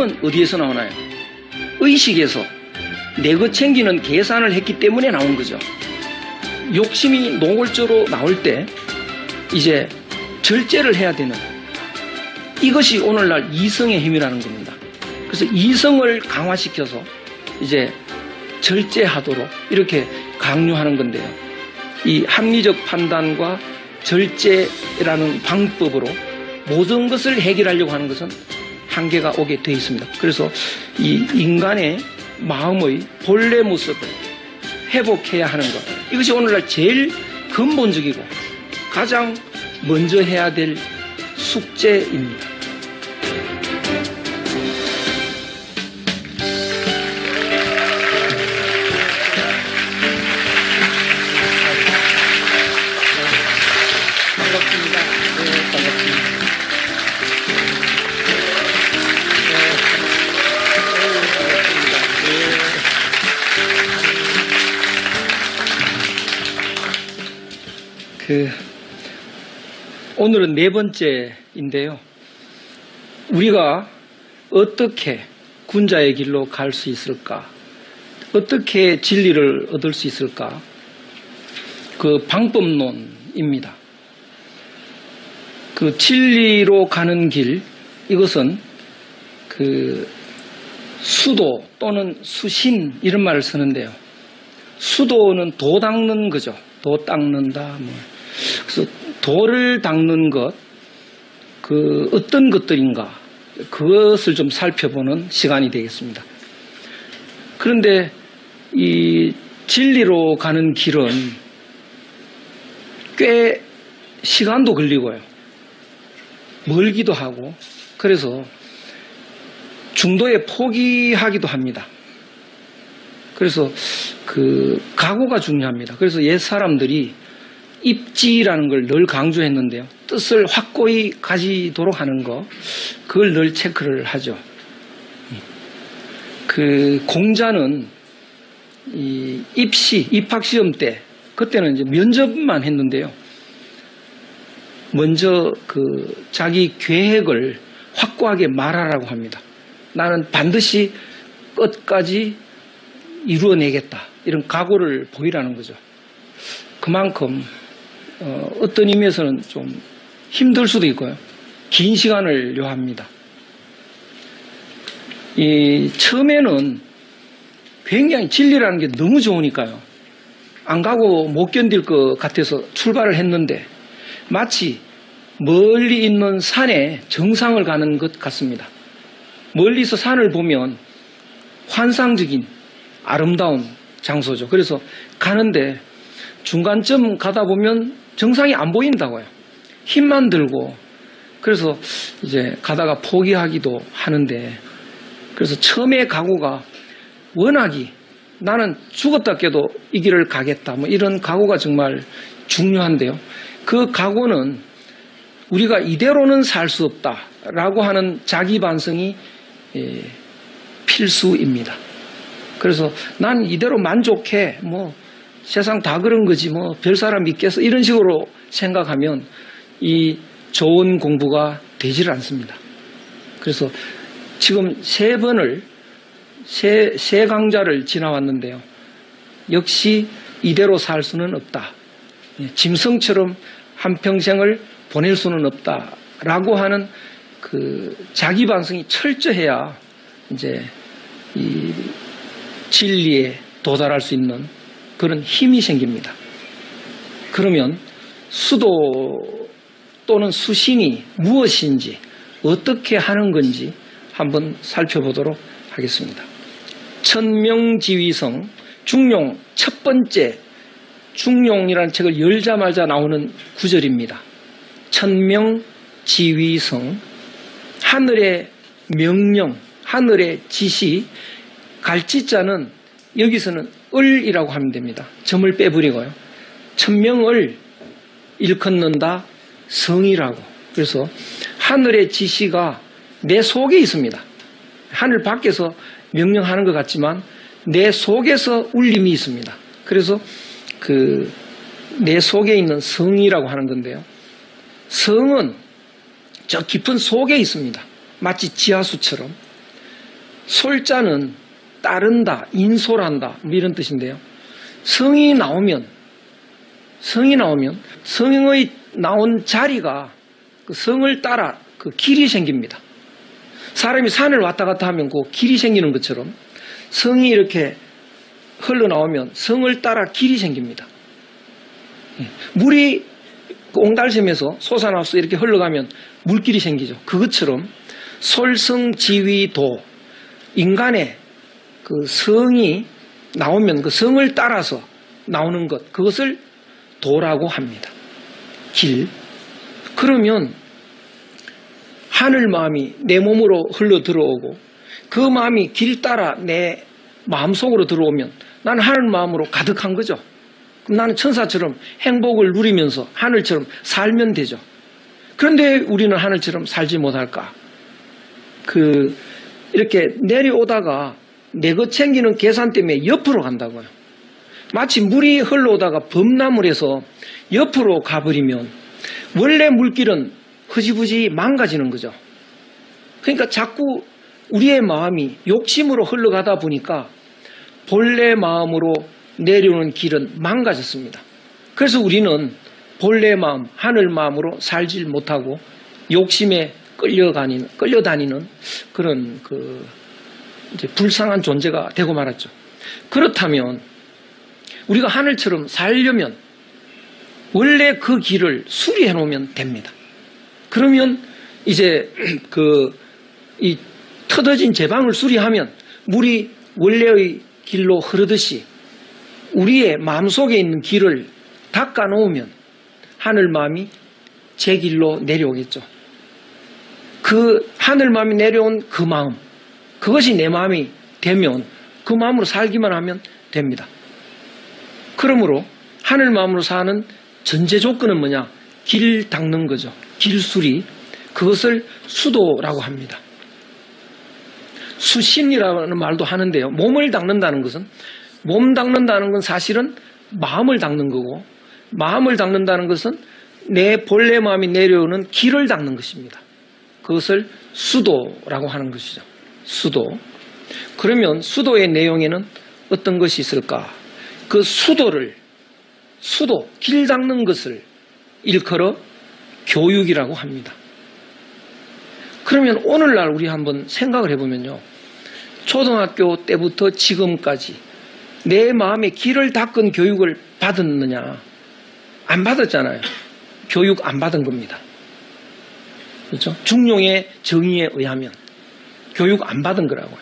어디에서 나오나요? 의식에서 내 것 챙기는 계산을 했기 때문에 나온 거죠. 욕심이 노골적으로 나올 때 이제 절제를 해야 되는, 이것이 오늘날 이성의 힘이라는 겁니다. 그래서 이성을 강화시켜서 이제 절제하도록 이렇게 강요하는 건데요. 이 합리적 판단과 절제라는 방법으로 모든 것을 해결하려고 하는 것은 한계가 오게 되어 있습니다. 그래서 이 인간의 마음의 본래 모습을 회복해야 하는 것, 이것이 오늘날 제일 근본적이고 가장 먼저 해야 될 숙제입니다. 반갑습니다. 네, 반갑습니다. 오늘은 네 번째인데요. 우리가 어떻게 군자의 길로 갈 수 있을까? 어떻게 진리를 얻을 수 있을까? 그 방법론입니다. 그 진리로 가는 길, 이것은 그 수도 또는 수신 이런 말을 쓰는데요. 수도는 도 닦는 거죠. 도 닦는다. 그래서 도를 닦는 것, 그 어떤 것들인가, 그것을 좀 살펴보는 시간이 되겠습니다. 그런데 이 진리로 가는 길은 꽤 시간도 걸리고요. 멀기도 하고, 그래서 중도에 포기하기도 합니다. 그래서 그 각오가 중요합니다. 그래서 옛 사람들이 입지라는 걸 늘 강조했는데요. 뜻을 확고히 가지도록 하는 거, 그걸 늘 체크를 하죠. 그 공자는 이 입학시험 때, 그때는 이제 면접만 했는데요. 먼저 그 자기 계획을 확고하게 말하라고 합니다. 나는 반드시 끝까지 이루어내겠다. 이런 각오를 보이라는 거죠. 그만큼 어떤 의미에서는 좀 힘들 수도 있고요. 긴 시간을 요합니다. 처음에는 굉장히 진리라는 게 너무 좋으니까요. 안 가고 못 견딜 것 같아서 출발을 했는데 마치 멀리 있는 산에 정상을 가는 것 같습니다. 멀리서 산을 보면 환상적인 아름다운 장소죠. 그래서 가는데 중간쯤 가다 보면 정상이 안 보인다고요. 힘만 들고. 그래서 이제 가다가 포기하기도 하는데, 그래서 처음에 각오가 워낙이 나는 죽었다 깨도 이 길을 가겠다, 이런 각오가 정말 중요한데요. 그 각오는 우리가 이대로는 살 수 없다라고 하는 자기 반성이 필수입니다. 그래서 난 이대로 만족해, 세상 다 그런 거지, 별 사람 있겠어, 이런 식으로 생각하면 이 좋은 공부가 되질 않습니다. 그래서 지금 세 강좌를 지나왔는데요. 역시 이대로 살 수는 없다. 짐승처럼 한평생을 보낼 수는 없다라고 하는 그 자기 반성이 철저해야 이제 이 진리에 도달할 수 있는 그런 힘이 생깁니다. 그러면 수도 또는 수신이 무엇인지, 어떻게 하는 건지 한번 살펴보도록 하겠습니다. 천명지위성 중용 첫 번째, 중용이라는 책을 열자마자 나오는 구절입니다. 천명지위성, 하늘의 명령, 하늘의 지시, 갈지자는 여기서는 을이라고 하면 됩니다. 점을 빼버리고요. 천명을 일컫는다 성이라고. 그래서 하늘의 지시가 내 속에 있습니다. 하늘 밖에서 명령하는 것 같지만 내 속에서 울림이 있습니다. 그래서 그 내 속에 있는 성이라고 하는 건데요. 성은 저 깊은 속에 있습니다. 마치 지하수처럼. 솔자는 따른다, 인솔한다 뭐 이런 뜻인데요. 성이 나오면 성의 나온 자리가 그 성을 따라 그 길이 생깁니다. 사람이 산을 왔다 갔다 하면 그 길이 생기는 것처럼 성이 이렇게 흘러나오면 성을 따라 길이 생깁니다. 물이 옹달샘에서 솟아나서 이렇게 흘러가면 물길이 생기죠. 그것처럼 솔성지위도, 인간의 그 성이 나오면 그 성을 따라서 나오는 것, 그것을 도라고 합니다. 길. 그러면 하늘 마음이 내 몸으로 흘러 들어오고 그 마음이 길 따라 내 마음속으로 들어오면 나는 하늘 마음으로 가득한 거죠. 그럼 나는 천사처럼 행복을 누리면서 하늘처럼 살면 되죠. 그런데 우리는 하늘처럼 살지 못할까? 이렇게 내려오다가 내 것 챙기는 계산 때문에 옆으로 간다고요. 마치 물이 흘러오다가 범람을 옆으로 가버리면 원래 물길은 흐지부지 망가지는 거죠. 그러니까 자꾸 우리의 마음이 욕심으로 흘러가다 보니까 본래 마음으로 내려오는 길은 망가졌습니다. 그래서 우리는 본래 마음, 하늘 마음으로 살지 못하고 욕심에 끌려다니는 그런 이제 불쌍한 존재가 되고 말았죠. 그렇다면 우리가 하늘처럼 살려면 원래 그 길을 수리해 놓으면 됩니다. 그러면 이제 이 터져진 제방을 수리하면 물이 원래의 길로 흐르듯이 우리의 마음속에 있는 길을 닦아 놓으면 하늘 마음이 제 길로 내려오겠죠. 그 하늘 마음이 내려온 그 마음, 그것이 내 마음이 되면 그 마음으로 살기만 하면 됩니다. 그러므로 하늘 마음으로 사는 전제 조건은 뭐냐? 길 닦는 거죠. 길수리. 그것을 수도라고 합니다. 수신이라는 말도 하는데요. 몸을 닦는다는 것은, 몸 닦는다는 건 사실은 마음을 닦는 거고, 마음을 닦는다는 것은 내 본래 마음이 내려오는 길을 닦는 것입니다. 그것을 수도라고 하는 것이죠. 수도. 그러면 수도의 내용에는 어떤 것이 있을까? 그 수도, 길 닦는 것을 일컬어 교육이라고 합니다. 그러면 오늘날 우리 한번 생각을 해보면요. 초등학교 때부터 지금까지 내 마음의 길을 닦은 교육을 받았느냐? 안 받았잖아요. 교육 안 받은 겁니다. 그렇죠? 중용의 정의에 의하면 교육 안 받은 거라고요.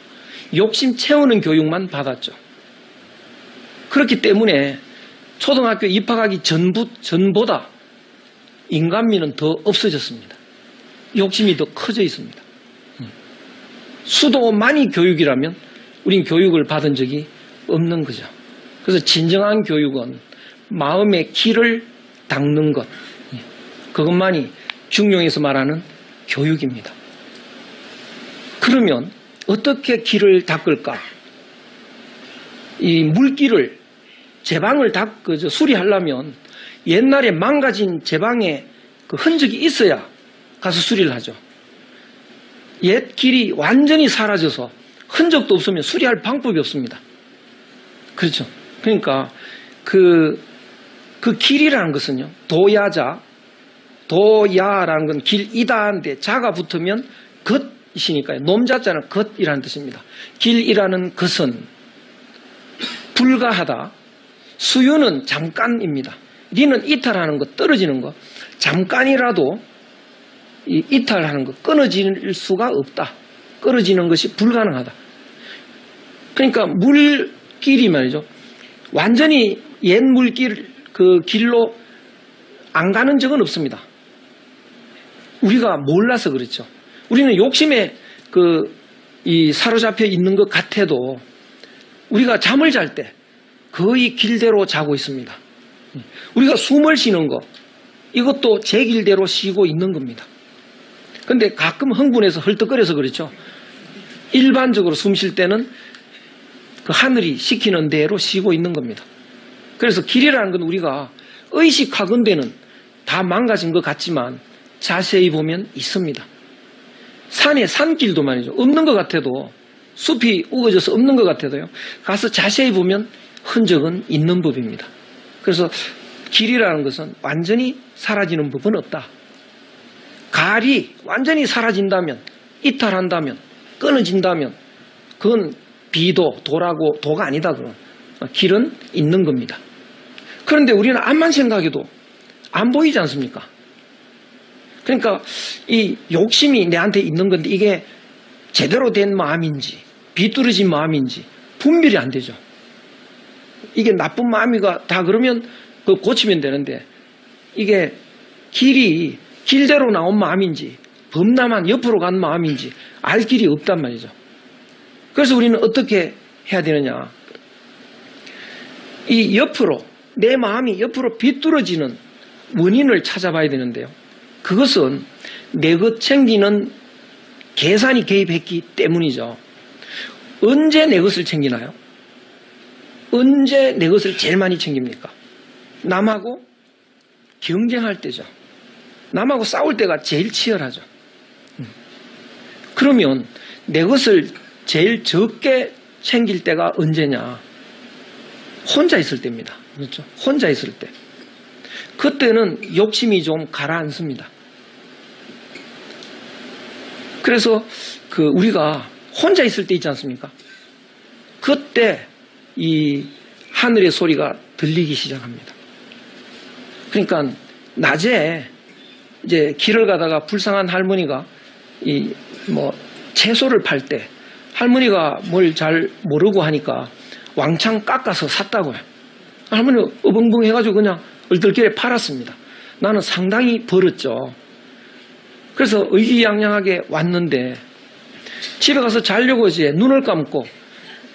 욕심 채우는 교육만 받았죠. 그렇기 때문에 초등학교 입학하기 전보다 인간미는 더 없어졌습니다. 욕심이 더 커져 있습니다. 수도만이 교육이라면 우린 교육을 받은 적이 없는 거죠. 그래서 진정한 교육은 마음의 길을 닦는 것, 그것만이 중용에서 말하는 교육입니다. 그러면 어떻게 길을 닦을까? 이 물길을, 제방을 수리하려면 옛날에 망가진 제방에 그 흔적이 있어야 가서 수리를 하죠. 옛 길이 완전히 사라져서 흔적도 없으면 수리할 방법이 없습니다. 그렇죠. 그러니까 그 길이라는 것은요, 도야라는 건 길이다인데 자가 붙으면 것이니까요. 놈자자는 것이라는 뜻입니다. 길이라는 것은 불가하다. 수유는 잠깐입니다. 리는 이탈하는 것, 떨어지는 것. 잠깐이라도 이 이탈하는 것, 끊어질 수가 없다. 끊어지는 것이 불가능하다. 그러니까 물길이 말이죠. 완전히 옛 물길, 그 길로 안 가는 적은 없습니다. 우리가 몰라서 그렇죠. 우리는 욕심에 사로잡혀 있는 것 같아도 우리가 잠을 잘 때 거의 길대로 자고 있습니다. 우리가 숨을 쉬는 것, 이것도 제 길대로 쉬고 있는 겁니다. 그런데 가끔 흥분해서 헐떡거려서 그렇죠. 일반적으로 숨 쉴 때는 그 하늘이 시키는 대로 쉬고 있는 겁니다. 그래서 길이라는 건 우리가 의식하건대는 다 망가진 것 같지만 자세히 보면 있습니다. 산에 산길도 말이죠. 없는 것 같아도 숲이 우거져서 없는 것 같아도요. 가서 자세히 보면 흔적은 있는 법입니다. 그래서 길이라는 것은 완전히 사라지는 법은 없다. 갈이 완전히 사라진다면, 이탈한다면, 끊어진다면 그건 비도, 도라고 도가 아니다. 그건. 길은 있는 겁니다. 그런데 우리는 암만 생각해도 안 보이지 않습니까? 그러니까 이 욕심이 내한테 있는 건데 이게 제대로 된 마음인지 비뚤어진 마음인지 분별이 안 되죠. 이게 나쁜 마음이가 다 그러면 그거 고치면 되는데 이게 길이 길대로 나온 마음인지 범람한 옆으로 간 마음인지 알 길이 없단 말이죠. 그래서 우리는 어떻게 해야 되느냐. 이 옆으로 내 마음이 옆으로 비뚤어지는 원인을 찾아봐야 되는데요. 그것은 내 것 챙기는 계산이 개입했기 때문이죠. 언제 내 것을 챙기나요? 언제 내 것을 제일 많이 챙깁니까? 남하고 경쟁할 때죠. 남하고 싸울 때가 제일 치열하죠. 그러면 내 것을 제일 적게 챙길 때가 언제냐? 혼자 있을 때입니다. 그렇죠? 혼자 있을 때. 그때는 욕심이 좀 가라앉습니다. 그래서 우리가 혼자 있을 때 있지 않습니까? 그때 이 하늘의 소리가 들리기 시작합니다. 그러니까 낮에 이제 길을 가다가 불쌍한 할머니가 채소를 팔 때 할머니가 뭘 잘 모르고 하니까 왕창 깎아서 샀다고요. 할머니 어벙벙 해가지고 그냥 얼떨결에 팔았습니다. 나는 상당히 벌었죠. 그래서 의기양양하게 왔는데 집에 가서 자려고 이제 눈을 감고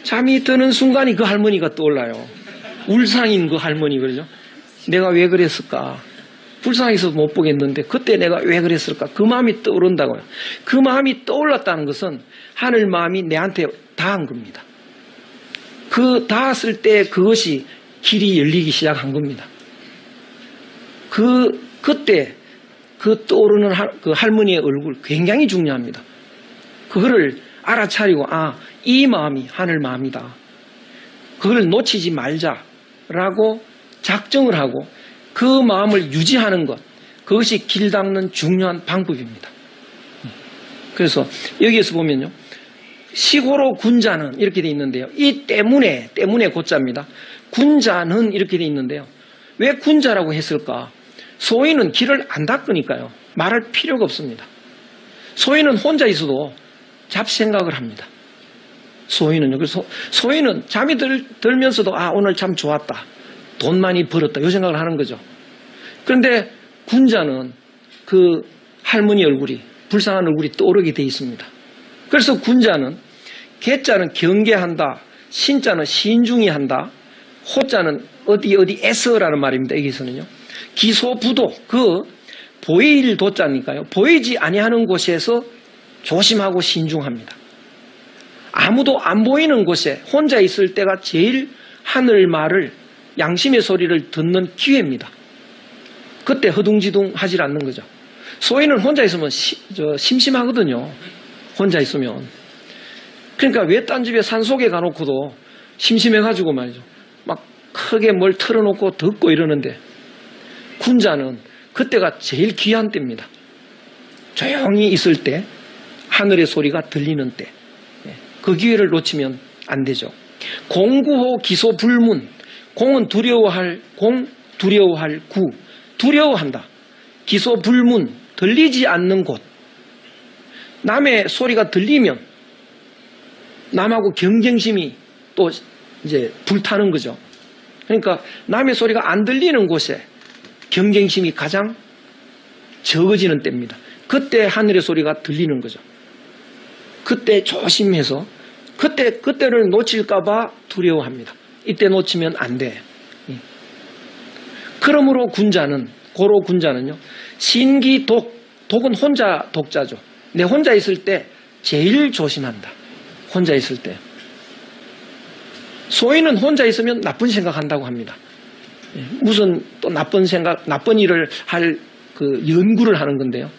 잠이 드는 순간이 그 할머니가 떠올라요. 울상인 그 할머니, 그러죠? 내가 왜 그랬을까? 불쌍해서 못 보겠는데 그때 내가 왜 그랬을까? 그 마음이 떠오른다고요. 그 마음이 떠올랐다는 것은 하늘 마음이 내한테 닿은 겁니다. 그 닿았을 때 그것이 길이 열리기 시작한 겁니다. 그때 그 떠오르는 그 할머니의 얼굴 굉장히 중요합니다. 그거를 알아차리고 이 마음이 하늘 마음이다. 그걸 놓치지 말자라고 작정을 하고 그 마음을 유지하는 것, 그것이 길 닦는 중요한 방법입니다. 그래서 여기에서 보면요. 시고로 군자는 이렇게 돼 있는데요. 이 때문에 고자입니다. 군자는 이렇게 돼 있는데요. 왜 군자라고 했을까? 소인은 길을 안 닦으니까요. 말할 필요가 없습니다. 소인은 혼자 있어도 잡생각을 합니다. 소인은요. 그래서 소인은 잠이 들면서도 오늘 참 좋았다. 돈 많이 벌었다. 이 생각을 하는 거죠. 그런데 군자는 그 할머니 얼굴이, 불쌍한 얼굴이 떠오르게 돼 있습니다. 그래서 군자는 개자는 경계한다. 신자는 신중히 한다. 호자는 어디에서라는 말입니다. 여기서는요. 기소부도, 보일 도자니까요. 보이지 아니하는 곳에서 조심하고 신중합니다. 아무도 안 보이는 곳에 혼자 있을 때가 제일 하늘 말을, 양심의 소리를 듣는 기회입니다. 그때 허둥지둥 하질 않는 거죠. 소인은 혼자 있으면 심심하거든요. 혼자 있으면. 그러니까 외딴 집에 산속에 가놓고도 심심해가지고 말이죠. 막 크게 뭘 틀어놓고 듣고 이러는데 군자는 그때가 제일 귀한 때입니다. 조용히 있을 때, 하늘의 소리가 들리는 때. 그 기회를 놓치면 안 되죠. 공구호 기소불문. 공은 두려워할 구. 두려워한다. 기소불문. 들리지 않는 곳. 남의 소리가 들리면 남하고 경쟁심이 또 이제 불타는 거죠. 그러니까 남의 소리가 안 들리는 곳에 경쟁심이 가장 적어지는 때입니다. 그때 하늘의 소리가 들리는 거죠. 그때 조심해서 그때를 놓칠까봐 두려워합니다. 이때 놓치면 안 돼. 그러므로 고로 군자는요. 독은 혼자 독자죠. 내 혼자 있을 때 제일 조심한다. 혼자 있을 때. 소인은 혼자 있으면 나쁜 생각한다고 합니다. 무슨 또 나쁜 일을 할 연구를 하는 건데요.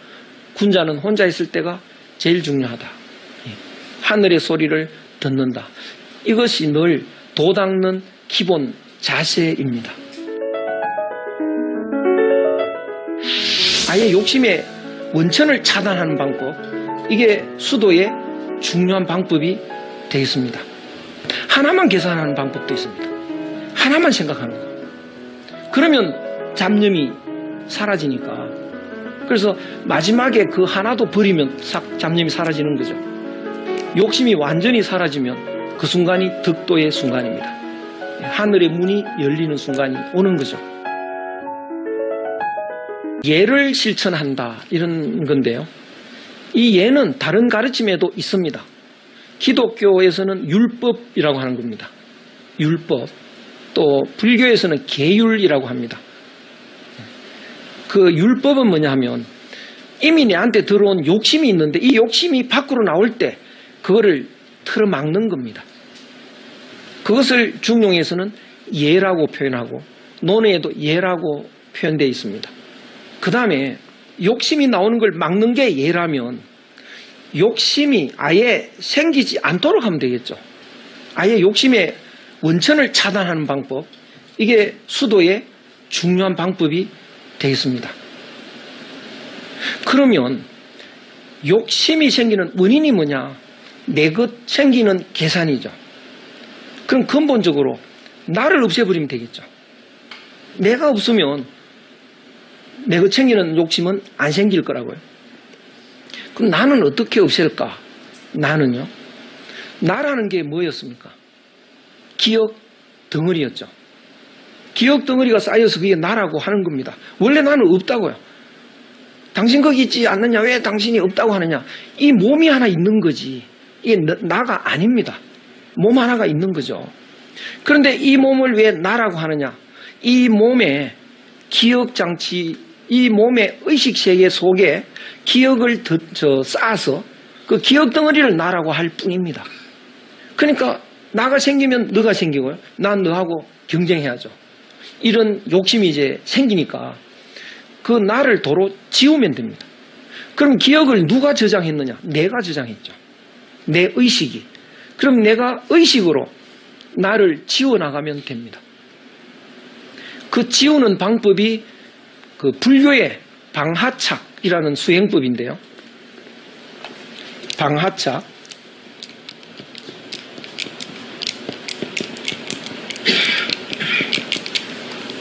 군자는 혼자 있을 때가 제일 중요하다. 하늘의 소리를 듣는다. 이것이 늘 도 닦는 기본 자세입니다. 아예 욕심의 원천을 차단하는 방법, 이게 수도의 중요한 방법이 되겠습니다. 하나만 계산하는 방법도 있습니다. 하나만 생각하는 거. 그러면 잡념이 사라지니까. 그래서 마지막에 그 하나도 버리면 잡념이 사라지는 거죠. 욕심이 완전히 사라지면 그 순간이 득도의 순간입니다. 하늘의 문이 열리는 순간이 오는 거죠. 예를 실천한다, 이런 건데요. 이 예는 다른 가르침에도 있습니다. 기독교에서는 율법이라고 하는 겁니다. 율법. 또 불교에서는 계율이라고 합니다. 그 율법은 뭐냐 하면 이미 내한테 들어온 욕심이 있는데 이 욕심이 밖으로 나올 때 그거를 틀어막는 겁니다. 그것을 중용에서는 예라고 표현하고 논어에도 예라고 표현되어 있습니다. 그 다음에 욕심이 나오는 걸 막는 게 예라면 욕심이 아예 생기지 않도록 하면 되겠죠. 아예 욕심의 원천을 차단하는 방법, 이게 수도의 중요한 방법이 되겠습니다. 그러면 욕심이 생기는 원인이 뭐냐? 내 것 생기는 계산이죠. 그럼 근본적으로 나를 없애버리면 되겠죠. 내가 없으면 내 것 생기는 욕심은 안 생길 거라고요. 그럼 나는 어떻게 없앨까? 나는요. 나라는 게 뭐였습니까? 기억 덩어리였죠. 기억 덩어리가 쌓여서 그게 나라고 하는 겁니다. 원래 나는 없다고요. 당신 거기 있지 않느냐? 왜 당신이 없다고 하느냐? 이 몸이 하나 있는 거지. 이게 나가 아닙니다. 몸 하나가 있는 거죠. 그런데 이 몸을 왜 나라고 하느냐? 이 몸의 기억장치, 이 몸의 의식세계 속에 기억을 쌓아서 그 기억 덩어리를 나라고 할 뿐입니다. 그러니까 나가 생기면 너가 생기고요. 난 너하고 경쟁해야죠. 이런 욕심이 이제 생기니까 그 나를 도로 지우면 됩니다. 그럼 기억을 누가 저장했느냐? 내가 저장했죠. 내 의식이. 그럼 내가 의식으로 나를 지워나가면 됩니다. 그 지우는 방법이 그 불교의 방하착이라는 수행법인데요. 방하착.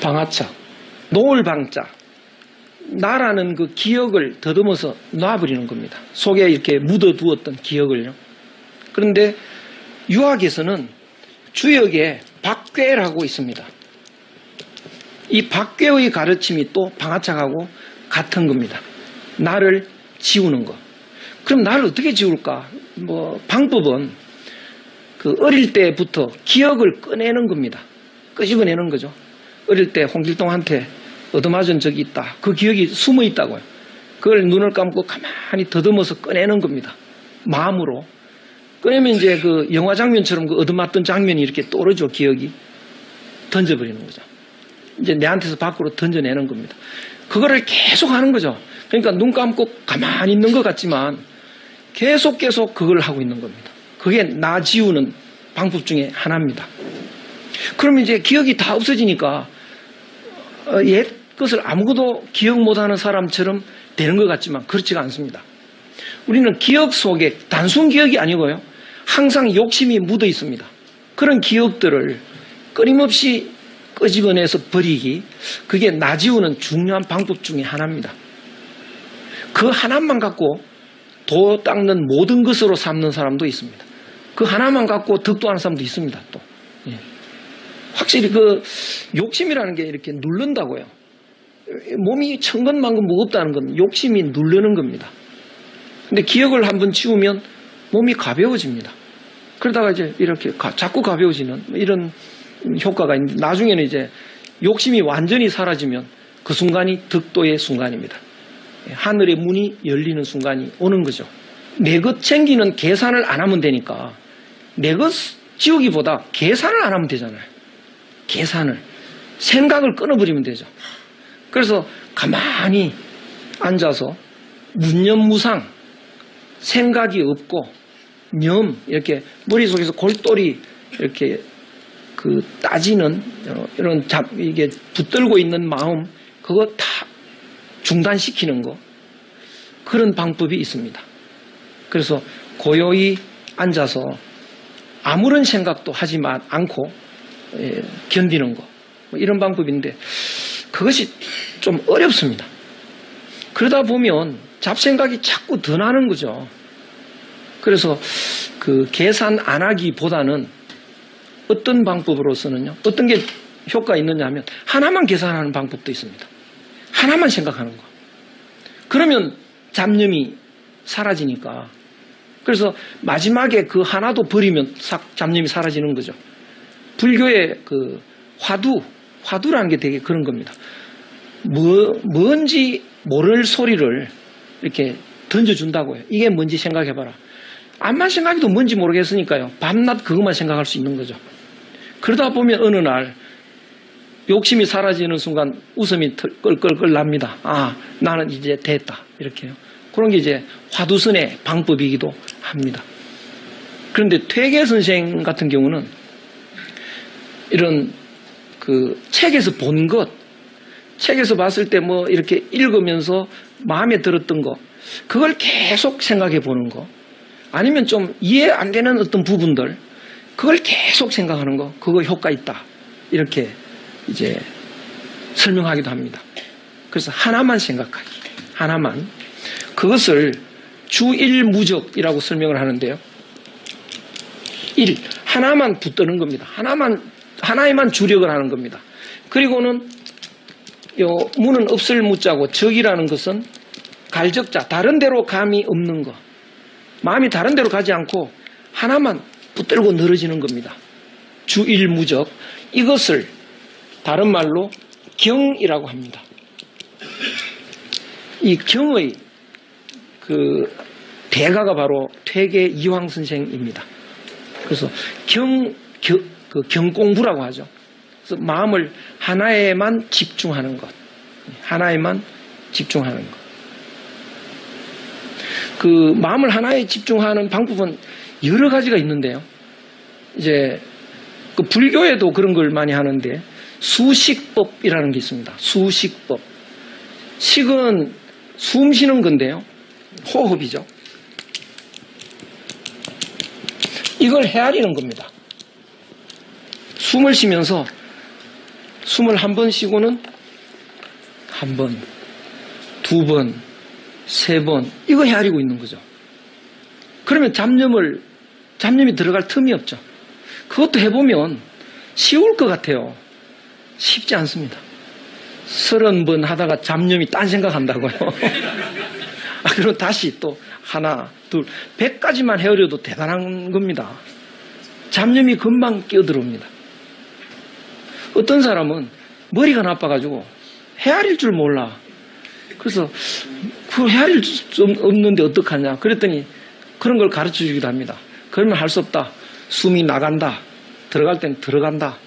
방하착. 놓을 방자. 나라는 그 기억을 더듬어서 놔버리는 겁니다. 속에 이렇게 묻어두었던 기억을요. 그런데 유학에서는 주역에 박괴라고 있습니다. 이 박괴의 가르침이 또 방하착하고 같은 겁니다. 나를 지우는 거. 그럼 나를 어떻게 지울까? 방법은 그 어릴 때부터 기억을 꺼내는 겁니다. 끄집어내는 거죠. 어릴 때 홍길동한테 얻어맞은 적이 있다. 그 기억이 숨어 있다고요. 그걸 눈을 감고 가만히 더듬어서 꺼내는 겁니다. 마음으로. 꺼내면 이제 그 영화 장면처럼 그 얻어맞던 장면이 이렇게 떨어져, 기억이. 던져버리는 거죠. 이제 내한테서 밖으로 던져내는 겁니다. 그거를 계속 하는 거죠. 그러니까 눈 감고 가만히 있는 것 같지만 계속 그걸 하고 있는 겁니다. 그게 나 지우는 방법 중에 하나입니다. 그러면 이제 기억이 다 없어지니까 옛 것을 아무것도 기억 못하는 사람처럼 되는 것 같지만 그렇지가 않습니다. 우리는 기억 속에 단순 기억이 아니고요. 항상 욕심이 묻어 있습니다. 그런 기억들을 끊임없이 끄집어내서 버리기, 그게 나 지우는 중요한 방법 중에 하나입니다. 그 하나만 갖고 도 닦는 모든 것으로 삼는 사람도 있습니다. 그 하나만 갖고 득도하는 사람도 있습니다. 또 확실히 그 욕심이라는 게 이렇게 누른다고요. 몸이 천근만근 무겁다는 건 욕심이 누르는 겁니다. 근데 기억을 한번 지우면 몸이 가벼워집니다. 그러다가 이제 이렇게 자꾸 가벼워지는 이런 효과가 있는데, 나중에는 이제 욕심이 완전히 사라지면 그 순간이 득도의 순간입니다. 하늘의 문이 열리는 순간이 오는 거죠. 내 것 챙기는 계산을 안 하면 되니까 내 것 지우기보다 계산을 안 하면 되잖아요. 계산을. 생각을 끊어버리면 되죠. 그래서 가만히 앉아서 문념무상, 생각이 없고 이렇게 머릿속에서 골똘히 이렇게 따지는 이런 이게 붙들고 있는 마음, 그거 다 중단시키는 거, 그런 방법이 있습니다. 그래서 고요히 앉아서 아무런 생각도 하지 않고 견디는 거, 이런 방법인데 그것이 좀 어렵습니다. 그러다 보면 잡생각이 자꾸 더 나는 거죠. 그래서 계산 안 하기보다는 어떤 방법으로서는요, 어떤 게 효과 있느냐 하면 하나만 계산하는 방법도 있습니다. 하나만 생각하는 거. 그러면 잡념이 사라지니까. 그래서 마지막에 그 하나도 버리면 잡념이 사라지는 거죠. 불교의 화두라는 게 되게 그런 겁니다. 뭔지 모를 소리를 이렇게 던져준다고요. 이게 뭔지 생각해봐라. 암만 생각해도 뭔지 모르겠으니까요. 밤낮 그것만 생각할 수 있는 거죠. 그러다 보면 어느 날 욕심이 사라지는 순간 웃음이 끌끌끌 납니다. 아, 나는 이제 됐다. 이렇게요. 그런 게 이제 화두선의 방법이기도 합니다. 그런데 퇴계 선생 같은 경우는 이런 책에서 본 것, 책에서 봤을 때 뭐 이렇게 읽으면서 마음에 들었던 거, 그걸 계속 생각해 보는 거, 아니면 좀 이해 안 되는 어떤 부분들, 그걸 계속 생각하는 거, 그거 효과 있다. 이렇게 이제 설명하기도 합니다. 그래서 하나만 생각하기, 하나만. 그것을 주일무적이라고 설명을 하는데요. 하나만 붙드는 겁니다. 하나에만 주력을 하는 겁니다. 그리고는 무는 없을 무자고, 적이라는 것은 갈적자, 다른 데로 감이 없는 거. 마음이 다른 데로 가지 않고 하나만 붙들고 늘어지는 겁니다. 주일무적. 이것을 다른 말로 경이라고 합니다. 이 경의 대가가 바로 퇴계 이황 선생입니다. 그래서 경공부라고 하죠. 그래서 마음을 하나에만 집중하는 것, 하나에만 집중하는 것. 마음을 하나에 집중하는 방법은 여러 가지가 있는데요. 이제 불교에도 그런 걸 많이 하는데 수식법이라는 게 있습니다. 수식법. 식은 숨 쉬는 건데요. 호흡이죠. 이걸 헤아리는 겁니다. 숨을 쉬면서 숨을 한 번 쉬고는 한 번, 두 번, 세 번, 이거 헤아리고 있는 거죠. 그러면 잡념이 들어갈 틈이 없죠. 그것도 해보면 쉬울 것 같아요. 쉽지 않습니다. 30번 하다가 잡념이 딴 생각한다고요. 그럼 다시 또 하나, 둘, 100까지만 헤아려도 대단한 겁니다. 잡념이 금방 끼어들어옵니다. 어떤 사람은 머리가 나빠가지고 헤아릴 줄 몰라. 그래서 헤아릴 수 없는데 어떡하냐. 그랬더니 그런 걸 가르쳐 주기도 합니다. 그러면 할 수 없다. 숨이 나간다. 들어갈 땐 들어간다.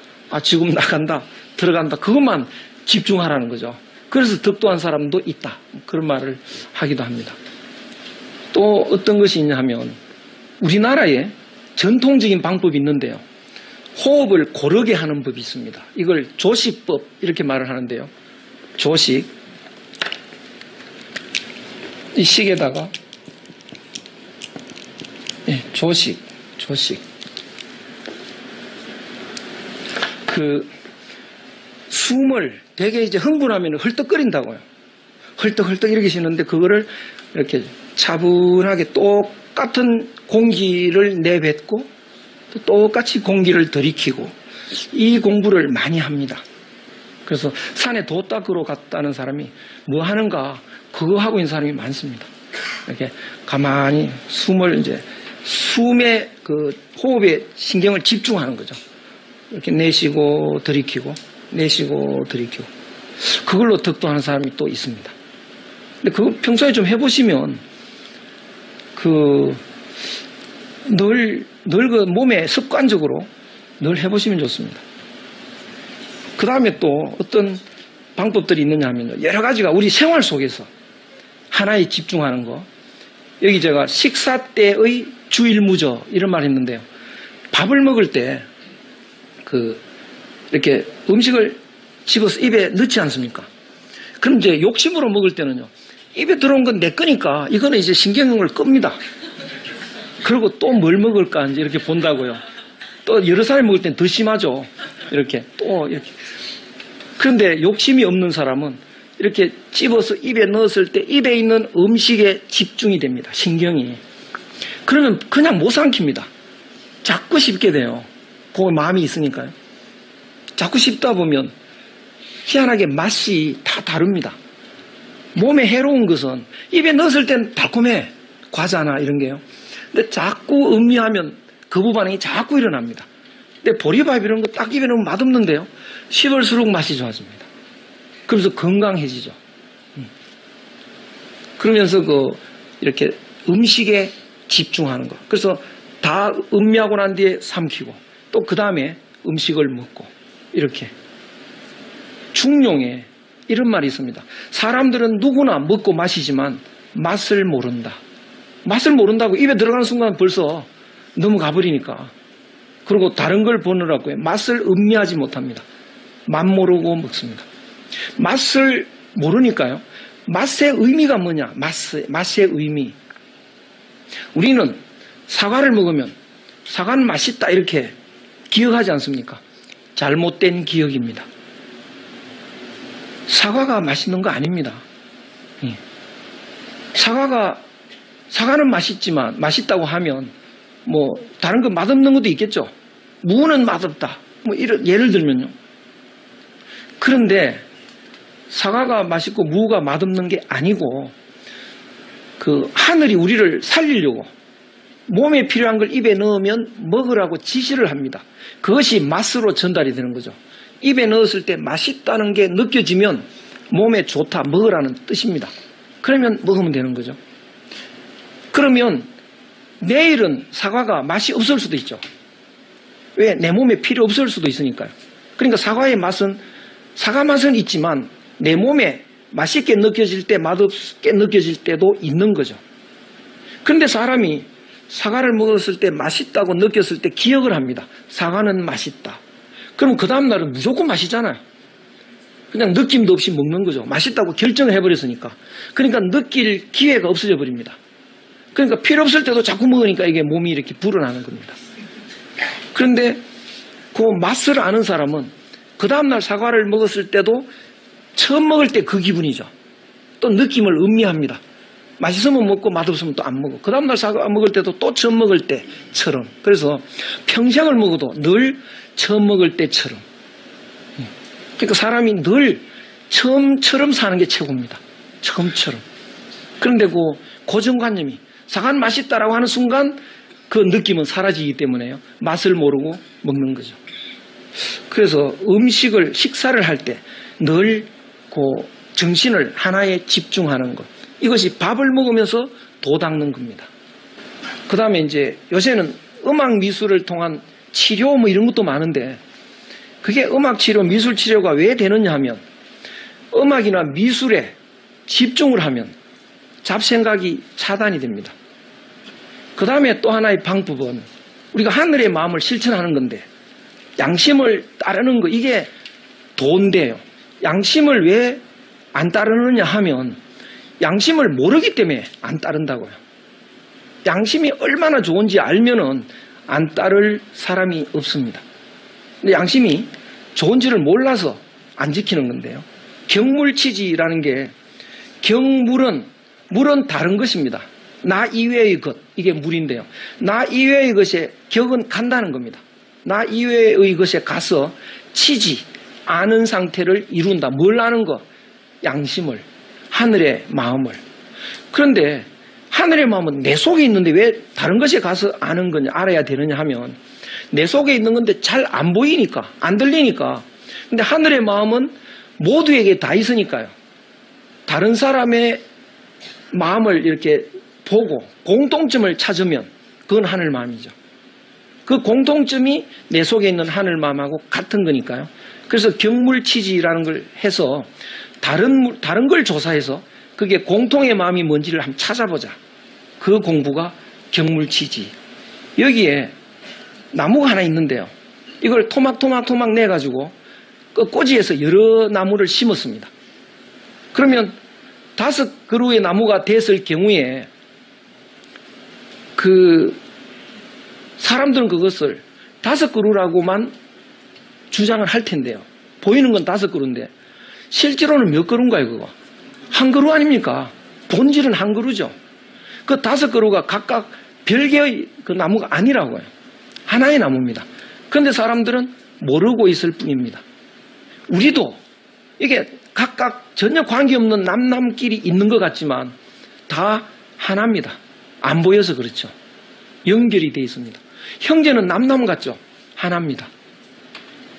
지금 나간다. 들어간다. 그것만 집중하라는 거죠. 그래서 덕도한 사람도 있다. 그런 말을 하기도 합니다. 또 어떤 것이 있냐 하면 우리나라에 전통적인 방법이 있는데요. 호흡을 고르게 하는 법이 있습니다. 이걸 조식법 이렇게 말을 하는데요. 조식. 이 식에다가 조식. 숨을 되게 이제 흥분하면 헐떡거린다고요. 헐떡헐떡 이렇게 쉬는데 그거를 이렇게 차분하게 똑같은 공기를 내뱉고 또 똑같이 공기를 들이키고 이 공부를 많이 합니다. 그래서 산에 도 닦으러 갔다는 사람이 뭐 하는가 그거 하고 있는 사람이 많습니다. 이렇게 가만히 숨을 이제 숨의 호흡에 신경을 집중하는 거죠. 이렇게 내쉬고 들이키고 내쉬고 들이키고 그걸로 덕도하는 사람이 또 있습니다. 근데 그거 평소에 좀 해보시면 늘 몸에 습관적으로 늘 해보시면 좋습니다. 그 다음에 또 어떤 방법들이 있느냐 하면요. 여러 가지가 우리 생활 속에서 하나에 집중하는 거. 여기 제가 식사 때의 주일무저 이런 말 했는데요. 밥을 먹을 때 이렇게 음식을 집어서 입에 넣지 않습니까? 그럼 이제 욕심으로 먹을 때는요. 입에 들어온 건 내 거니까 이거는 이제 신경을 끕니다. 그리고 또 뭘 먹을까 이제 이렇게 본다고요. 또 여러 사람이 먹을 땐 더 심하죠. 이렇게 또 이렇게. 그런데 욕심이 없는 사람은 이렇게 집어서 입에 넣었을 때 입에 있는 음식에 집중이 됩니다. 신경이. 그러면 그냥 못 삼킵니다. 자꾸 씹게 돼요. 그 마음이 있으니까요. 자꾸 씹다 보면 희한하게 맛이 다 다릅니다. 몸에 해로운 것은 입에 넣었을 땐 달콤해. 과자나 이런 게요. 근데 자꾸 음미하면 거부 반응이 자꾸 일어납니다. 근데 보리밥 이런 거 딱 입에 넣으면 맛없는데요. 씹을수록 맛이 좋아집니다. 그러면서 건강해지죠. 그러면서 이렇게 음식에 집중하는 거. 그래서 다 음미하고 난 뒤에 삼키고 또 그 다음에 음식을 먹고 이렇게. 중용에 이런 말이 있습니다. 사람들은 누구나 먹고 마시지만 맛을 모른다. 맛을 모른다고 입에 들어가는 순간 벌써 넘어가 버리니까. 그리고 다른 걸 보느라고 맛을 음미하지 못합니다. 맛 모르고 먹습니다. 맛을 모르니까요. 맛의 의미가 뭐냐? 맛의 의미. 우리는 사과를 먹으면 사과는 맛있다 이렇게 기억하지 않습니까? 잘못된 기억입니다. 사과가 맛있는 거 아닙니다. 사과는 맛있지만 맛있다고 하면 뭐 다른 거 맛없는 것도 있겠죠. 무는 맛없다. 뭐 이런 예를 들면요. 그런데 사과가 맛있고 무가 맛없는 게 아니고 하늘이 우리를 살리려고 몸에 필요한 걸 입에 넣으면 먹으라고 지시를 합니다. 그것이 맛으로 전달이 되는 거죠. 입에 넣었을 때 맛있다는 게 느껴지면 몸에 좋다, 먹으라는 뜻입니다. 그러면 먹으면 되는 거죠. 그러면 내일은 사과가 맛이 없을 수도 있죠. 왜? 내 몸에 필요 없을 수도 있으니까요. 그러니까 사과의 맛은 사과 맛은 있지만 내 몸에 맛있게 느껴질 때 맛없게 느껴질 때도 있는 거죠. 그런데 사람이 사과를 먹었을 때 맛있다고 느꼈을 때 기억을 합니다. 사과는 맛있다. 그럼 그 다음 날은 무조건 맛있잖아요. 그냥 느낌도 없이 먹는 거죠. 맛있다고 결정을 해버렸으니까. 그러니까 느낄 기회가 없어져 버립니다. 그러니까 필요 없을 때도 자꾸 먹으니까 이게 몸이 이렇게 불어나는 겁니다. 그런데 그 맛을 아는 사람은 그 다음날 사과를 먹었을 때도 처음 먹을 때 그 기분이죠. 또 느낌을 음미합니다. 맛있으면 먹고 맛없으면 또 안 먹어. 그 다음날 사과 먹을 때도 또 처음 먹을 때처럼. 그래서 평생을 먹어도 늘 처음 먹을 때처럼. 그러니까 사람이 늘 처음처럼 사는 게 최고입니다. 처음처럼. 그런데 그 고정관념이 사과는 맛있다라고 하는 순간 그 느낌은 사라지기 때문에요. 맛을 모르고 먹는 거죠. 그래서 식사를 할 때 늘 그 정신을 하나에 집중하는 것. 이것이 밥을 먹으면서 도 닦는 겁니다. 그 다음에 이제 요새는 음악 미술을 통한 치료 뭐 이런 것도 많은데 그게 음악 치료, 미술 치료가 왜 되느냐 하면 음악이나 미술에 집중을 하면 잡생각이 차단이 됩니다. 그 다음에 또 하나의 방법은 우리가 하늘의 마음을 실천하는 건데 양심을 따르는 거 이게 도인데요. 양심을 왜 안 따르느냐 하면 양심을 모르기 때문에 안 따른다고요. 양심이 얼마나 좋은지 알면은 안 따를 사람이 없습니다. 근데 양심이 좋은지를 몰라서 안 지키는 건데요. 경물치지라는 게 물은 다른 것입니다. 나 이외의 것, 이게 물인데요. 나 이외의 것에 격은 간다는 겁니다. 나 이외의 것에 가서 치지, 아는 상태를 이룬다. 뭘 아는 거? 양심을, 하늘의 마음을. 그런데 하늘의 마음은 내 속에 있는데 왜 다른 것에 가서 아는 거냐, 알아야 되느냐 하면 내 속에 있는 건데 잘 안 보이니까, 안 들리니까. 근데 하늘의 마음은 모두에게 다 있으니까요. 다른 사람의 마음을 이렇게 보고 공통점을 찾으면 그건 하늘 마음이죠. 그 공통점이 내 속에 있는 하늘 마음하고 같은 거니까요. 그래서 경물치지라는 걸 해서 다른 걸 조사해서 그게 공통의 마음이 뭔지를 한번 찾아보자. 그 공부가 경물치지. 여기에 나무가 하나 있는데요. 이걸 토막 내가지고 그 꼬지에서 여러 나무를 심었습니다. 그러면 5그루의 나무가 됐을 경우에 사람들은 그것을 5그루라고만 주장을 할 텐데요. 보이는 건 5그루인데 실제로는 몇 그루인가요, 그거? 1그루 아닙니까? 본질은 1그루죠. 그 5그루가 각각 별개의 그 나무가 아니라고요. 하나의 나무입니다. 그런데 사람들은 모르고 있을 뿐입니다. 우리도 이게 각각 전혀 관계없는 남끼리 있는 것 같지만 다 하나입니다. 안 보여서 그렇죠. 연결이 되어 있습니다. 형제는 남남 같죠? 하나입니다.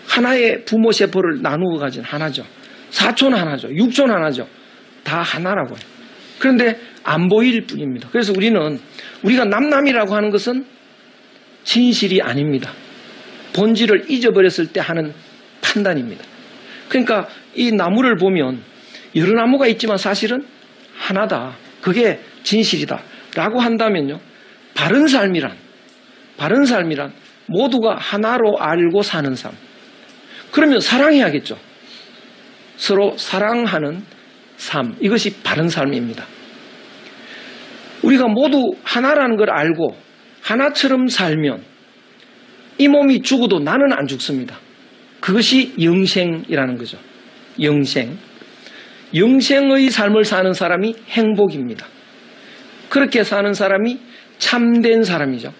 하나의 부모 세포를 나누어 가진 하나죠. 사촌 하나죠. 육촌 하나죠. 다 하나라고요. 그런데 안 보일 뿐입니다. 그래서 우리가 남남이라고 하는 것은 진실이 아닙니다. 본질을 잊어버렸을 때 하는 판단입니다. 그러니까 이 나무를 보면 여러 나무가 있지만 사실은 하나다. 그게 진실이다. 라고 한다면요. 바른 삶이란 모두가 하나로 알고 사는 삶. 그러면 사랑해야겠죠. 서로 사랑하는 삶. 이것이 바른 삶입니다. 우리가 모두 하나라는 걸 알고 하나처럼 살면 이 몸이 죽어도 나는 안 죽습니다. 그것이 영생이라는 거죠. 영생의 삶을 사는 사람이 행복입니다. 그렇게 사는 사람이 참된 사람이죠.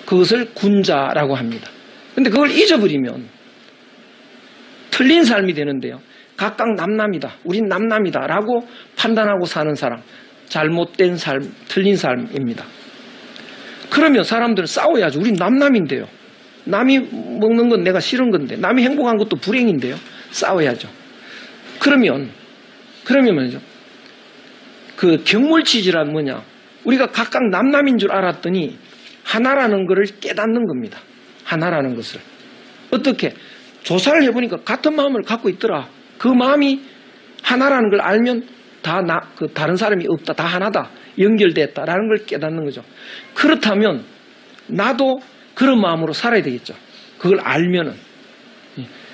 그것을 군자라고 합니다. 그런데 그걸 잊어버리면 틀린 삶이 되는데요. 각각 남남이다. 우린 남남이다. 라고 판단하고 사는 사람. 잘못된 삶, 틀린 삶입니다. 그러면 사람들은 싸워야죠. 우린 남남인데요. 남이 먹는 건 내가 싫은 건데, 남이 행복한 것도 불행인데요. 싸워야죠. 그러면 말이죠. 그 경물치지란 뭐냐? 우리가 각각 남남인 줄 알았더니 하나라는 것을 깨닫는 겁니다. 하나라는 것을. 어떻게? 조사를 해보니까 같은 마음을 갖고 있더라. 그 마음이 하나라는 걸 알면 다른 사람이 없다. 다 하나다. 연결됐다라는 걸 깨닫는 거죠. 그렇다면 나도 그런 마음으로 살아야 되겠죠. 그걸 알면은.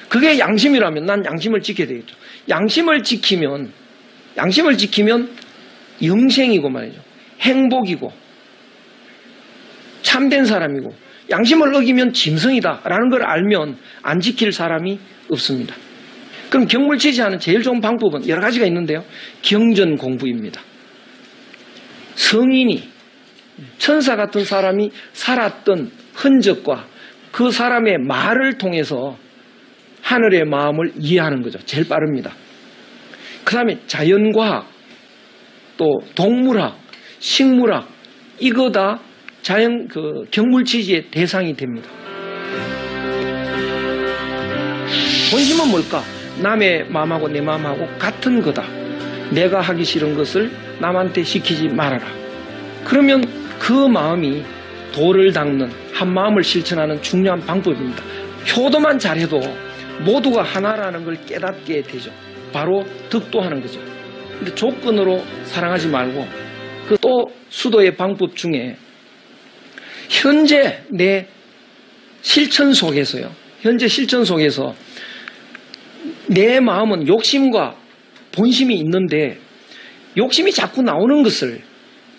그게 양심이라면 난 양심을 지켜야 되겠죠. 양심을 지키면 영생이고 말이죠. 행복이고 참된 사람이고 양심을 어기면 짐승이다라는 걸 알면 안 지킬 사람이 없습니다. 그럼 경물치지하는 제일 좋은 방법은 여러 가지가 있는데요. 경전 공부입니다. 성인이 천사 같은 사람이 살았던 흔적과 그 사람의 말을 통해서 하늘의 마음을 이해하는 거죠. 제일 빠릅니다. 그 다음에 자연과학, 또 동물학, 식물학, 이거 다 경물치지의 대상이 됩니다. 본심은 뭘까? 남의 마음하고 내 마음하고 같은 거다. 내가 하기 싫은 것을 남한테 시키지 말아라. 그러면 그 마음이 도를 닦는 한 마음을 실천하는 중요한 방법입니다. 효도만 잘해도 모두가 하나라는 걸 깨닫게 되죠. 바로 득도하는 거죠. 근데 조건으로 사랑하지 말고 그 또 수도의 방법 중에 현재 내 실천 속에서 내 마음은 욕심과 본심이 있는데 욕심이 자꾸 나오는 것을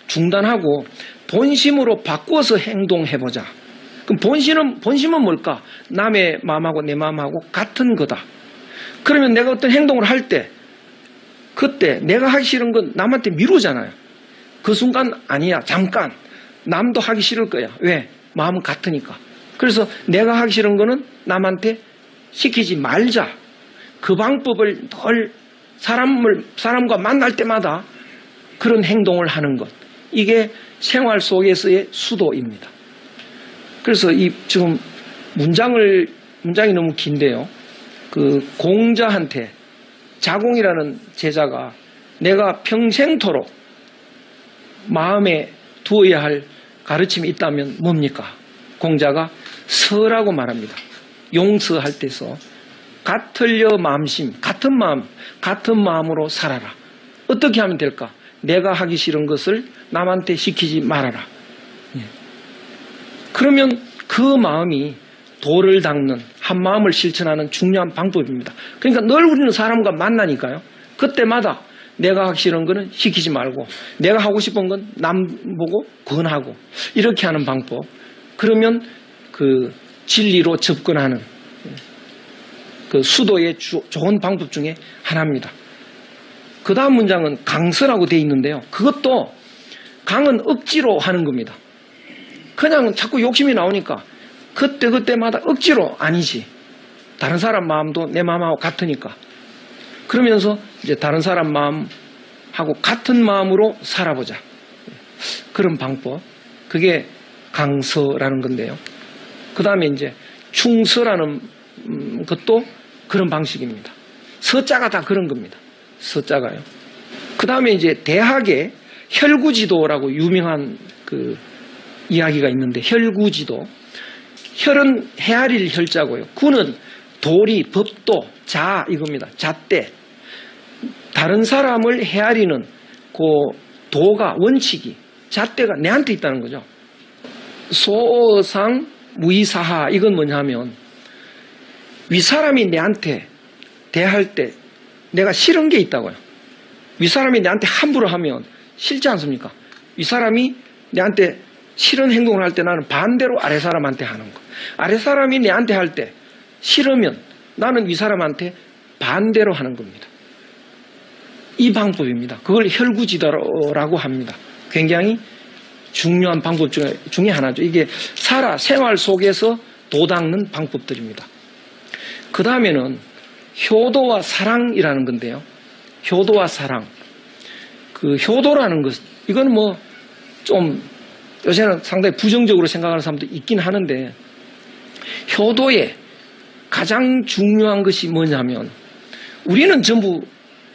중단하고 본심으로 바꾸어서 행동해보자. 그럼 본심은 뭘까? 남의 마음하고 내 마음하고 같은 거다. 그러면 내가 어떤 행동을 할 때 그때 내가 하기 싫은 건 남한테 미루잖아요. 그 순간 아니야. 잠깐. 남도 하기 싫을 거야. 왜? 마음은 같으니까. 그래서 내가 하기 싫은 거는 남한테 시키지 말자. 그 방법을 늘 사람과 만날 때마다 그런 행동을 하는 것. 이게 생활 속에서의 수도입니다. 그래서 지금 문장이 너무 긴데요. 그 공자한테 자공이라는 제자가 내가 평생토록 마음에 두어야 할 가르침이 있다면 뭡니까? 공자가 서라고 말합니다. 용서할 때서 같을려 마음심, 같은 마음으로 살아라. 어떻게 하면 될까? 내가 하기 싫은 것을 남한테 시키지 말아라. 그러면 그 마음이 도를 닦는 한 마음을 실천하는 중요한 방법입니다. 그러니까 늘 우리는 사람과 만나니까요. 그때마다 내가 하기 싫은 거는 시키지 말고 내가 하고 싶은 건 남 보고 권하고 이렇게 하는 방법. 그러면 그 진리로 접근하는 그 수도의 좋은 방법 중에 하나입니다. 그 다음 문장은 강서라고 되어 있는데요. 그것도 강은 억지로 하는 겁니다. 그냥 자꾸 욕심이 나오니까 그때마다 억지로 아니지. 다른 사람 마음도 내 마음하고 같으니까. 그러면서 이제 다른 사람 마음하고 같은 마음으로 살아보자. 그런 방법. 그게 강서라는 건데요. 그 다음에 이제 충서라는 것도 그런 방식입니다. 서자가 다 그런 겁니다. 서자가요. 그 다음에 이제 대학에 혈구지도라고 유명한 그 이야기가 있는데, 혈구지도. 혈은 헤아릴 혈자고요. 구는 도리, 법도, 자 이겁니다. 잣대. 다른 사람을 헤아리는 그 도가, 원칙이, 잣대가 내한테 있다는 거죠. 소어상 무이사하. 이건 뭐냐면 윗사람이 내한테 대할 때 내가 싫은 게 있다고요. 윗사람이 내한테 함부로 하면 싫지 않습니까? 윗사람이 내한테 싫은 행동을 할 때 나는 반대로 아랫사람한테 하는 거. 아랫사람이 내한테 할 때 싫으면 나는 윗사람한테 반대로 하는 겁니다. 이 방법입니다. 그걸 혈구지도라고 합니다. 굉장히 중요한 방법 중에 하나죠. 이게 생활 속에서 도닦는 방법들입니다. 그 다음에는 효도와 사랑이라는 건데요. 효도와 사랑. 그 효도라는 것, 이건 뭐 좀 요새는 상당히 부정적으로 생각하는 사람도 있긴 하는데, 효도에 가장 중요한 것이 뭐냐면 우리는 전부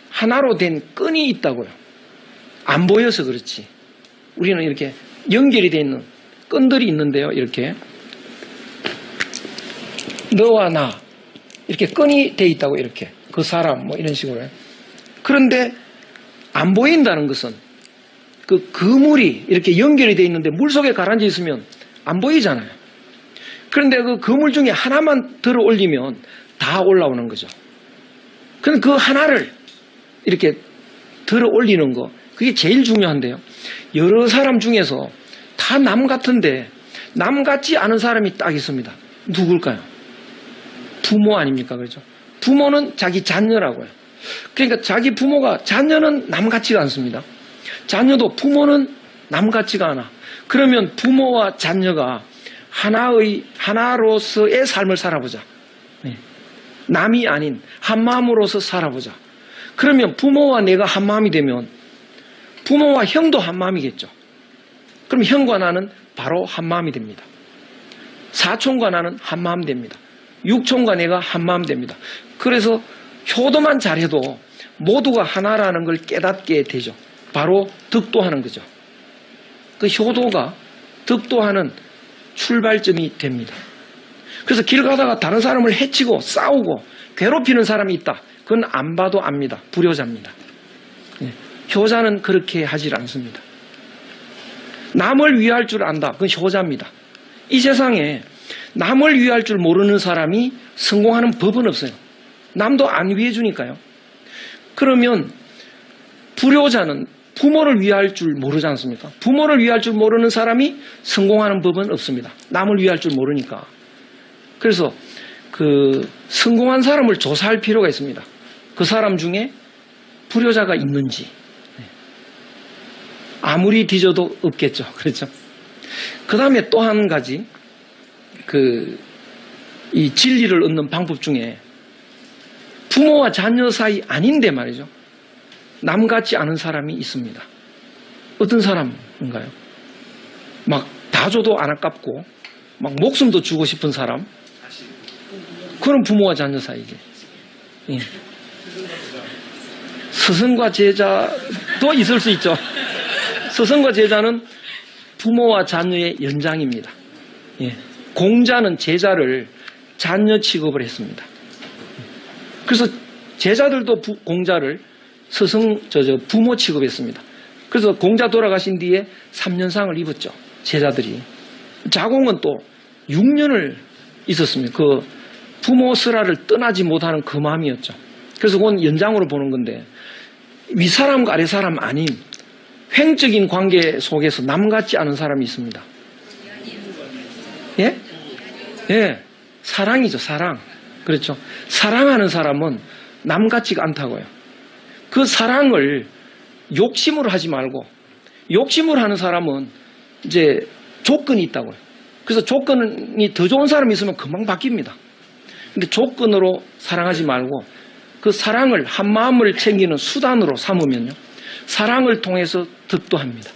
하나로 된 끈이 있다고요. 안 보여서 그렇지. 우리는 이렇게 연결이 되어 있는 끈들이 있는데요. 이렇게 너와 나 이렇게 끈이 되어 있다고, 이렇게 그 사람 뭐 이런 식으로. 그런데 안 보인다는 것은 그 그물이 이렇게 연결이 되어 있는데 물속에 가라앉아 있으면 안 보이잖아요. 그런데 그 그물 중에 하나만 들어 올리면 다 올라오는 거죠. 그럼 그 하나를 이렇게 들어 올리는 거, 그게 제일 중요한데요. 여러 사람 중에서 다 남 같은데 남 같지 않은 사람이 딱 있습니다. 누굴까요? 부모 아닙니까? 그렇죠? 부모는 자기 자녀라고요. 그러니까 자기 부모가, 자녀는 남 같지가 않습니다. 자녀도 부모는 남 같지가 않아. 그러면 부모와 자녀가 하나로서의 삶을 살아보자. 남이 아닌 한 마음으로서 살아보자. 그러면 부모와 내가 한 마음이 되면 부모와 형도 한 마음이겠죠. 그럼 형과 나는 바로 한 마음이 됩니다. 사촌과 나는 한 마음 됩니다. 육촌과 내가 한 마음 됩니다. 그래서 효도만 잘해도 모두가 하나라는 걸 깨닫게 되죠. 바로 득도하는 거죠. 그 효도가 득도하는 출발점이 됩니다. 그래서 길 가다가 다른 사람을 해치고 싸우고 괴롭히는 사람이 있다. 그건 안 봐도 압니다. 불효자입니다. 효자는 그렇게 하질 않습니다. 남을 위할 줄 안다. 그건 효자입니다. 이 세상에 남을 위할 줄 모르는 사람이 성공하는 법은 없어요. 남도 안 위해 주니까요. 그러면 불효자는 부모를 위할 줄 모르지 않습니까? 부모를 위할 줄 모르는 사람이 성공하는 법은 없습니다. 남을 위할 줄 모르니까. 그래서 그 성공한 사람을 조사할 필요가 있습니다. 그 사람 중에 불효자가 있는지. 아무리 뒤져도 없겠죠. 그렇죠? 그 다음에 또 한 가지, 이 진리를 얻는 방법 중에 부모와 자녀 사이 아닌데 말이죠. 남 같지 않은 사람이 있습니다. 어떤 사람인가요? 막 다 줘도 안 아깝고 막 목숨도 주고 싶은 사람. 그런 부모와 자녀 사이지. 예. 스승과 제자도 있을 수 있죠. 스승과 제자는 부모와 자녀의 연장입니다. 예. 공자는 제자를 자녀 취급을 했습니다. 그래서 제자들도 공자를 부모 취급했습니다. 그래서 공자 돌아가신 뒤에 3년상을 입었죠. 제자들이. 자공은 또 6년을 있었습니다. 그 부모 슬하를 떠나지 못하는 그 마음이었죠. 그래서 그건 연장으로 보는 건데 윗사람과 아랫사람 아닌 횡적인 관계 속에서 남 같지 않은 사람이 있습니다. 예? 예. 사랑이죠, 사랑. 그렇죠. 사랑하는 사람은 남 같지가 않다고요. 그 사랑을 욕심으로 하지 말고 욕심으로 하는 사람은 이제 조건이 있다고요. 그래서 조건이 더 좋은 사람이 있으면 금방 바뀝니다. 근데 조건으로 사랑하지 말고 그 사랑을 한 마음을 챙기는 수단으로 삼으면요. 사랑을 통해서 득도합니다.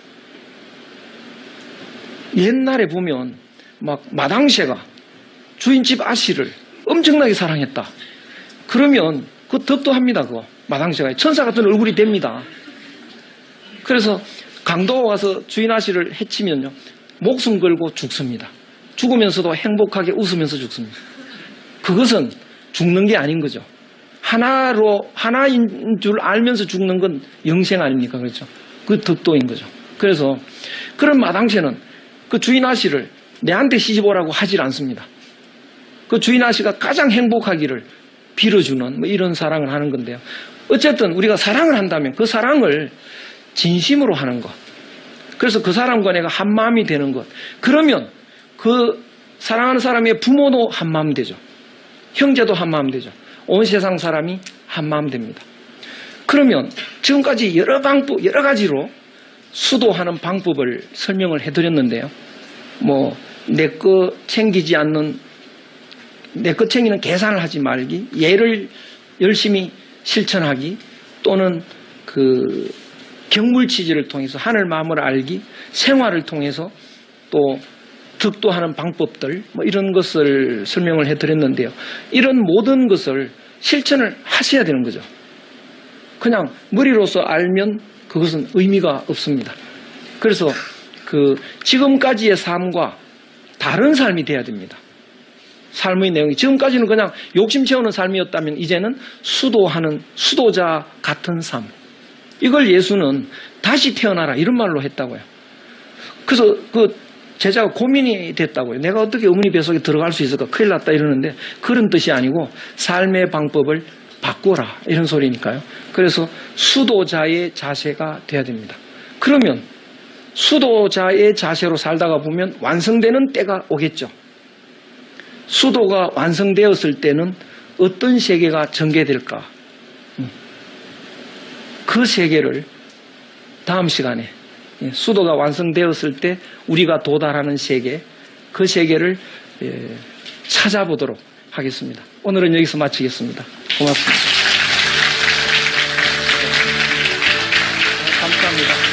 옛날에 보면 막 마당새가 주인집 아씨를 엄청나게 사랑했다. 그러면 그 득도합니다. 그거 마당새가 천사 같은 얼굴이 됩니다. 그래서 강도가 와서 주인 아씨를 해치면요. 목숨 걸고 죽습니다. 죽으면서도 행복하게 웃으면서 죽습니다. 그것은 죽는 게 아닌 거죠. 하나인 줄 알면서 죽는 건 영생 아닙니까? 그렇죠? 그 덕도인 거죠. 그래서 그런 마당새는 그 주인 아씨를 내한테 시집오라고 하질 않습니다. 그 주인 아씨가 가장 행복하기를 빌어주는 뭐 이런 사랑을 하는 건데요. 어쨌든 우리가 사랑을 한다면 그 사랑을 진심으로 하는 것. 그래서 그 사람과 내가 한 마음이 되는 것. 그러면 그 사랑하는 사람의 부모도 한 마음 되죠. 형제도 한 마음 되죠. 온 세상 사람이 한 마음 됩니다. 그러면 지금까지 여러 가지로 수도하는 방법을 설명을 해드렸는데요. 뭐 내 거 챙기지 않는 내 거 챙기는 계산을 하지 말기, 예를 열심히 실천하기, 또는 그 경물치지를 통해서 하늘 마음을 알기, 생활을 통해서 또 득도하는 방법들, 뭐 이런 것을 설명을 해드렸는데요. 이런 모든 것을 실천을 하셔야 되는 거죠. 그냥 머리로서 알면 그것은 의미가 없습니다. 그래서 그 지금까지의 삶과 다른 삶이 돼야 됩니다. 삶의 내용이 지금까지는 그냥 욕심 채우는 삶이었다면 이제는 수도하는 수도자 같은 삶. 이걸 예수는 다시 태어나라 이런 말로 했다고요. 그래서 그 제자가 고민이 됐다고요. 내가 어떻게 어머니 뱃속에 들어갈 수 있을까? 큰일 났다 이러는데 그런 뜻이 아니고 삶의 방법을 바꿔라 이런 소리니까요. 그래서 수도자의 자세가 돼야 됩니다. 그러면 수도자의 자세로 살다가 보면 완성되는 때가 오겠죠. 수도가 완성되었을 때는 어떤 세계가 전개될까? 그 세계를 다음 시간에 수도가 완성되었을 때 우리가 도달하는 세계, 그 세계를 찾아보도록 하겠습니다. 오늘은 여기서 마치겠습니다. 고맙습니다. 감사합니다.